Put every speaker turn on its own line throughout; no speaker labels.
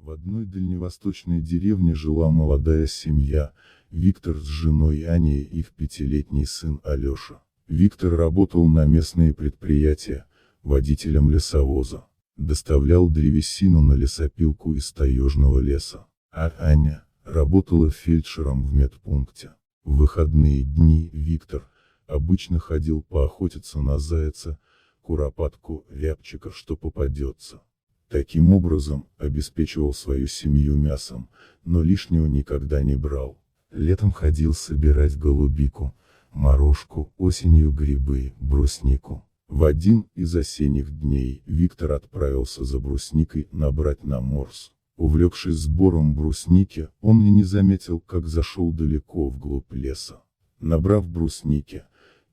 В одной дальневосточной деревне жила молодая семья, Виктор с женой Аней и их пятилетний сын Алеша. Виктор работал на местные предприятия, водителем лесовоза. Доставлял древесину на лесопилку из таежного леса. А Аня работала фельдшером в медпункте. В выходные дни Виктор обычно ходил поохотиться на зайца, куропатку, рябчика, что попадется. Таким образом, обеспечивал свою семью мясом, но лишнего никогда не брал. Летом ходил собирать голубику, морожку, осенью грибы, бруснику. В один из осенних дней Виктор отправился за брусникой набрать на морс. Увлекшись сбором брусники, он и не заметил, как зашел далеко вглубь леса. Набрав брусники,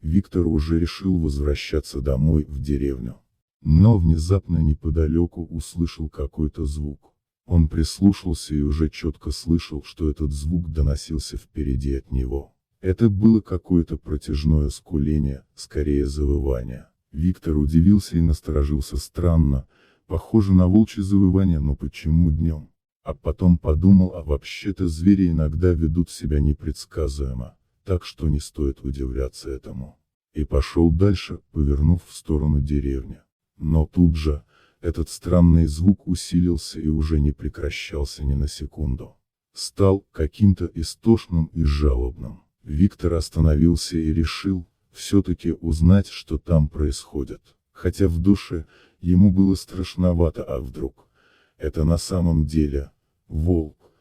Виктор уже решил возвращаться домой в деревню. Но внезапно неподалеку услышал какой-то звук. Он прислушался и уже четко слышал, что этот звук доносился впереди от него. Это было какое-то протяжное скуление, скорее завывание. Виктор удивился и насторожился. Странно, похоже на волчье завывание, но почему днем? А потом подумал, а вообще-то звери иногда ведут себя непредсказуемо, так что не стоит удивляться этому. И пошел дальше, повернув в сторону деревни. Но тут же, этот странный звук усилился и уже не прекращался ни на секунду. Стал каким-то истошным и жалобным. Виктор остановился и решил, все-таки узнать, что там происходит. Хотя в душе, ему было страшновато, а вдруг это на самом деле волк,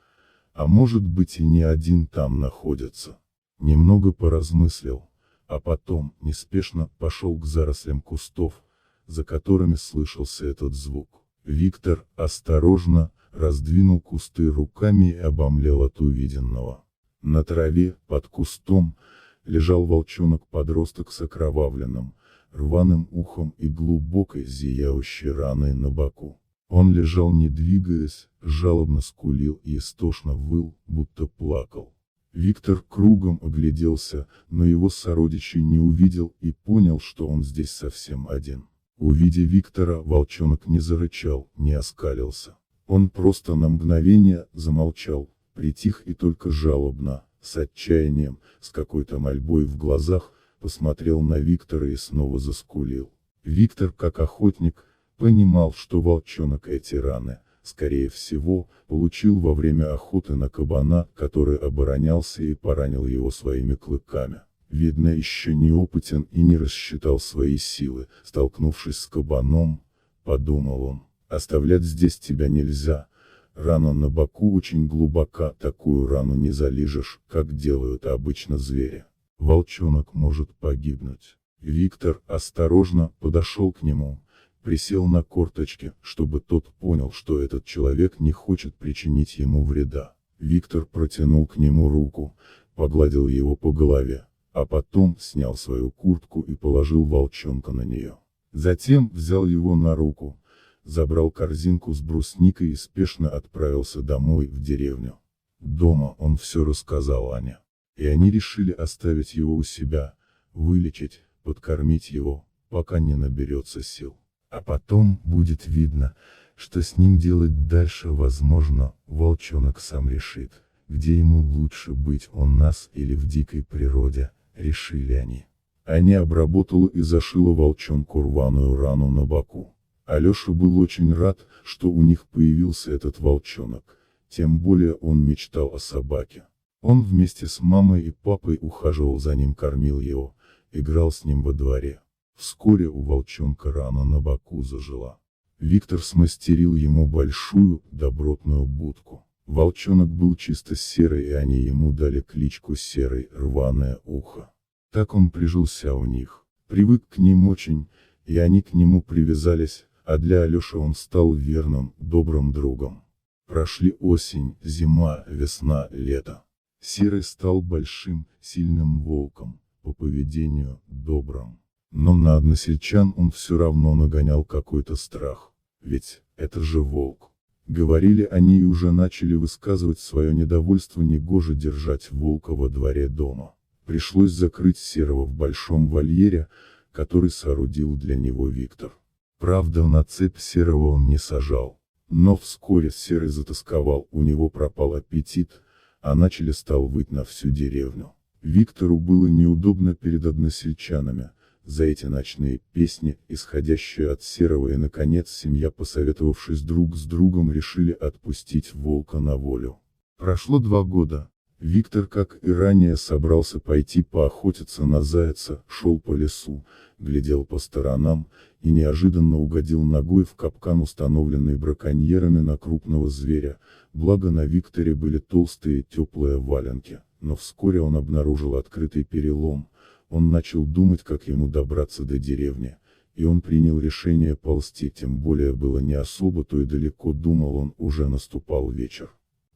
а может быть и не один там находится. Немного поразмыслил, а потом неспешно пошел к зарослям кустов, за которыми слышался этот звук. Виктор осторожно раздвинул кусты руками и обомлел от увиденного. На траве, под кустом, лежал волчонок-подросток с окровавленным, рваным ухом и глубокой зияющей раной на боку. Он лежал не двигаясь, жалобно скулил и истошно выл, будто плакал. Виктор кругом огляделся, но его сородичей не увидел и понял, что он здесь совсем один. Увидя Виктора, волчонок не зарычал, не оскалился. Он просто на мгновение замолчал, притих и только жалобно, с отчаянием, с какой-то мольбой в глазах, посмотрел на Виктора и снова заскулил. Виктор, как охотник, понимал, что волчонок эти раны, скорее всего, получил во время охоты на кабана, который оборонялся и поранил его своими клыками. Видно, еще неопытен и не рассчитал свои силы, столкнувшись с кабаном, подумал он, оставлять здесь тебя нельзя, рана на боку очень глубока, такую рану не залижешь, как делают обычно звери. Волчонок может погибнуть. Виктор осторожно подошел к нему, присел на корточки, чтобы тот понял, что этот человек не хочет причинить ему вреда. Виктор протянул к нему руку, погладил его по голове, а потом снял свою куртку и положил волчонка на нее. Затем взял его на руку, забрал корзинку с брусникой и спешно отправился домой в деревню. Дома он все рассказал Ане. И они решили оставить его у себя, вылечить, подкормить его, пока не наберется сил. А потом будет видно, что с ним делать дальше. Возможно, волчонок сам решит, где ему лучше быть, у нас или в дикой природе, решили они. Аня обработала и зашила волчонку рваную рану на боку. Алеша был очень рад, что у них появился этот волчонок, тем более он мечтал о собаке. Он вместе с мамой и папой ухаживал за ним, кормил его, играл с ним во дворе. Вскоре у волчонка рана на боку зажила. Виктор смастерил ему большую, добротную будку. Волчонок был чисто серый, и они ему дали кличку Серый, рваное ухо. Так он прижился у них, привык к ним очень, и они к нему привязались, а для Алеши он стал верным, добрым другом. Прошли осень, зима, весна, лето. Серый стал большим, сильным волком, по поведению добрым. Но на односельчан он все равно нагонял какой-то страх. Ведь это же волк. Говорили они и уже начали высказывать свое недовольство: негоже держать волка во дворе дома. Пришлось закрыть Серого в большом вольере, который соорудил для него Виктор. Правда, на цепь Серого он не сажал. Но вскоре Серый затосковал, у него пропал аппетит, а начали стал выть на всю деревню. Виктору было неудобно перед односельчанами, за эти ночные песни, исходящие от Серого, и наконец семья, посоветовавшись друг с другом, решили отпустить волка на волю. Прошло 2 года. Виктор, как и ранее, собрался пойти поохотиться на зайца, шел по лесу, глядел по сторонам, и неожиданно угодил ногой в капкан, установленный браконьерами на крупного зверя, благо на Викторе были толстые теплые валенки, но вскоре он обнаружил открытый перелом. Он начал думать, как ему добраться до деревни, и он принял решение ползти, тем более было не особо-то и далеко, думал он, уже наступал вечер.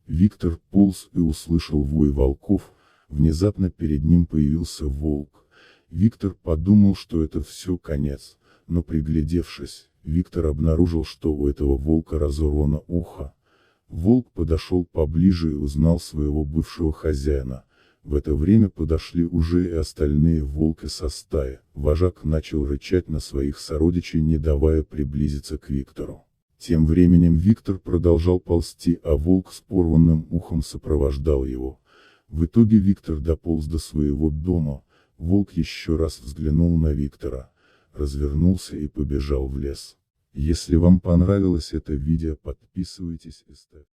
Виктор полз и услышал вой волков, внезапно перед ним появился волк. Виктор подумал, что это все конец, но приглядевшись, Виктор обнаружил, что у этого волка разорвано ухо. Волк подошел поближе и узнал своего бывшего хозяина. В это время подошли уже и остальные волки со стаи. Вожак начал рычать на своих сородичей, не давая приблизиться к Виктору. Тем временем Виктор продолжал ползти, а волк с порванным ухом сопровождал его. В итоге Виктор дополз до своего дома. Волк еще раз взглянул на Виктора, развернулся и побежал в лес. Если вам понравилось это видео, подписывайтесь и ставьте.